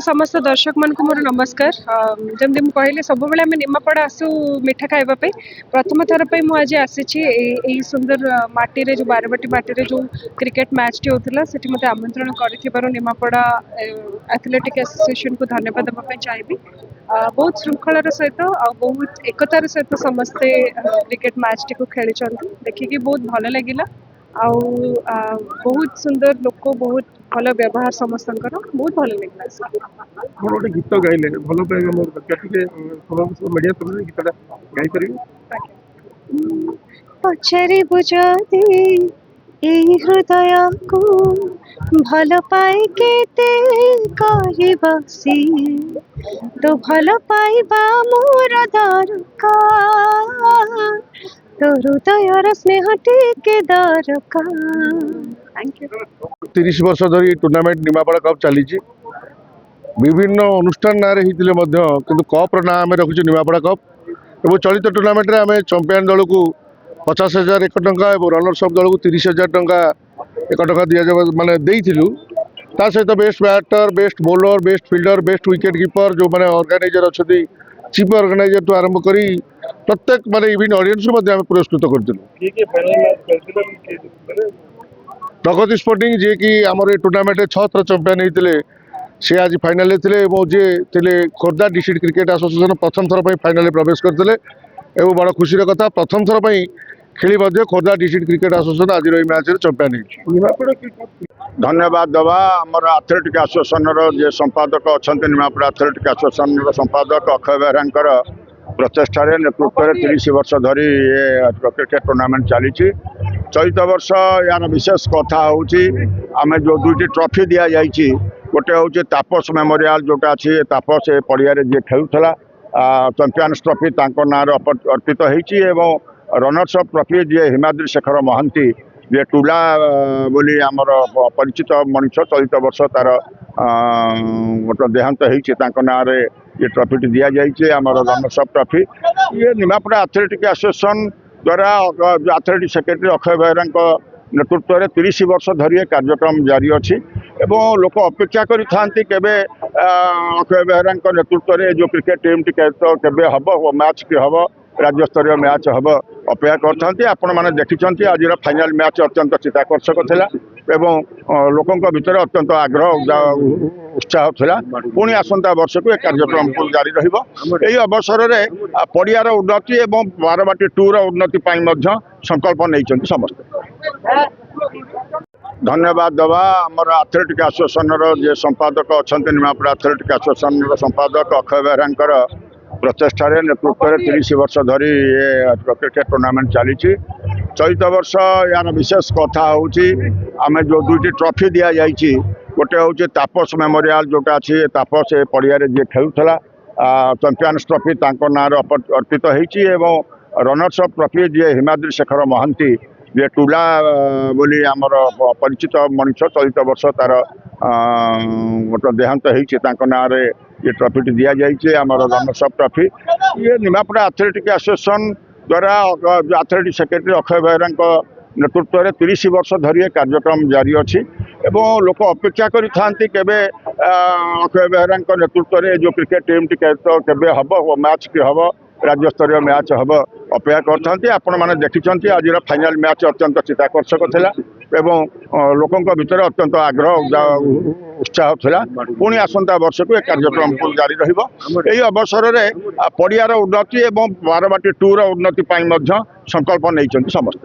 समस्त दर्शक मान को मोर नमस्कार। जमती मुझे कहली सब बेले आम निमापड़ा आसू मिठा खावाई प्रथम थर पर मुझे आसी सुंदर माटी जो बारवाटी माटी जो क्रिकेट मैच टी होता से मत आमंत्रण कर निमापड़ा एथलेटिक एसोसिएशन को धन्यवाद देवाई चाहिए। बहुत श्रृंखलार सहित बहुत एकतार सहित समस्ते क्रिकेट मैच टी को खेली देखिकी बहुत भल लगे बहुत सुंदर लोक बहुत भल व्यवहार समस्त बहुत भल लगे। गीत गाइले भल पाइबा मोर मीडिया थ्रू गीत गाई पारि पचारि बुझाती ए हृदय को भल पाए केते बसी तो भल पाइबा मोर दरकार तो हृदयर स्नेह टिके दरकार। Thank you. 30 वर्ष धरी टूर्नामेंट निमापड़ा कप चली विभिन्न अनुष्ठान ना किंतु कप्र ना आम रखुचे निमापड़ा कप और चलित टूर्नामेंट रे आम चंपियन दल को 50,000 1 टंका और रनर्स अप दल को 30,000 टंका 1 टंका दि जाए माने देइथिलु। ता सहित best batter best bowler best fielder best wicket keeper जो मैंने ऑर्गेनाइजर अच्छा चीफ ऑर्गेनाइजर तो आरंभ करी प्रत्येक माने इवेंट ऑडियंस पुरस्कृत कर प्रगति स्पोर्टिंग जी की आमर टूर्नामेंट 6 थर चंपियन होते सी आज फाइनाल थे जी थे खोर्धा डिस्ट्रिक्ट क्रिकेट एसोसिएशन प्रथम थर पर फाइनाल प्रवेश करते और बड़ खुशी कथा प्रथम थर पर खेली खोर्धा डिस्ट्रिक्ट क्रिकेट एसोसिएशन आज मैच चंपियन। धन्यवाद दवा आमर एथलेटिक एसोसिएशन जे संपादक अच्छा निमापड़ा एथलेटिक एसोसिएशन संपादक अक्षय बेहरा प्रचेषा नेतृत्व में 30 वर्ष धरी क्रिकेट टूर्नामेंट चली चलित वर्ष यार विशेष कथा हूँ आम जो 2टी ट्रॉफी दि जाइए गोटे हूँ तापस मेमोरियल जोटा अच्छी तापस ए पड़िया जी खेलुला चैंपियंस ट्रॉफी ना अर्पित होती रनर्स अप ट्रॉफी जी हिमाद्री शेखर महांती जे टूला बोली आमर परिचित मनुष्य चलित वर्ष तार गोटे देहांत होता ना ये ट्रॉफी दि जाइए आमर रनर्स अप ट्रॉफी ये निमापड़ा एथलेटिक एसोसिएशन द्वारा एथलेटिक सेक्रेटरी अक्षय बेहरा नेतृत्व में 30 वर्ष धरी कार्यक्रम जारी अच्छी लोक अपेक्षा करें अक्षय बेहरा नेतृत्व में जो क्रिकेट टीम टी केबे हम मैच की हम राज्य स्तरीय मैच हम अपेक्षा करते आपण मैंने देखी आज फाइनाल मैच अत्यंत चित्ताकर्षक था लोकों भीतर अत्यंत आग्रह उत्साह था पुणी आसंता वर्ष को कार्यक्रम जारी रही अवसर में पड़ियार उन्नति और बारवाटी 2 उन्नति संकल्प नहीं समस्त। धन्यवाद दवा आमर एथलेटिक एसोसिएशन जे संपादक अच्छा निमापड़ा एथलेटिक एसोसिएशन संपादक अक्षय बेहरा प्रचेषा नेतृत्व में 30 वर्ष धरी क्रिकेट टूर्नामेंट चली चलित वर्ष यार विशेष कथा हूँ आम जो 2टी ट्रॉफी दि जाइए गोटे हूँ तापस मेमोरियल जोटा अच्छी तापस ए पड़िया जी खेलुला चैंपियंस ट्रॉफी ना अर्पित होती रनर्स अप ट्रॉफी जी हिमाद्री शेखर महांती जे टूला बोली आमर परिचित मनुष्य चलित वर्ष तार गोटे देहांत होता ना ये ट्रॉफी दि जाइए आमर रनर्स अप ट्रॉफी ये निमापड़ा एथलेटिक एसोसिएशन द्वारा एथलेटिक सेक्रेटरी अक्षय बेहरा नेतृत्व में 30 वर्ष धरी कार्यक्रम जारी अच्छी लोक अपेक्षा करें अक्षय बेहरा नेतृत्व में जो क्रिकेट टीम टी केबे हम मैच की हम राज्य स्तरीय मैच हम अपेक्षा करते आपण मैंने देखी आज फाइनाल मैच अत्यंत चित्ताकर्षक था लोकों भीतर अत्यंत आग्रह उत्साह था पुणी आसंता वर्ष को कार्यक्रम जारी रही अवसर में पड़ियार उन्नति और बारवाटी 2 उन्नति संकल्प नहीं समस्त।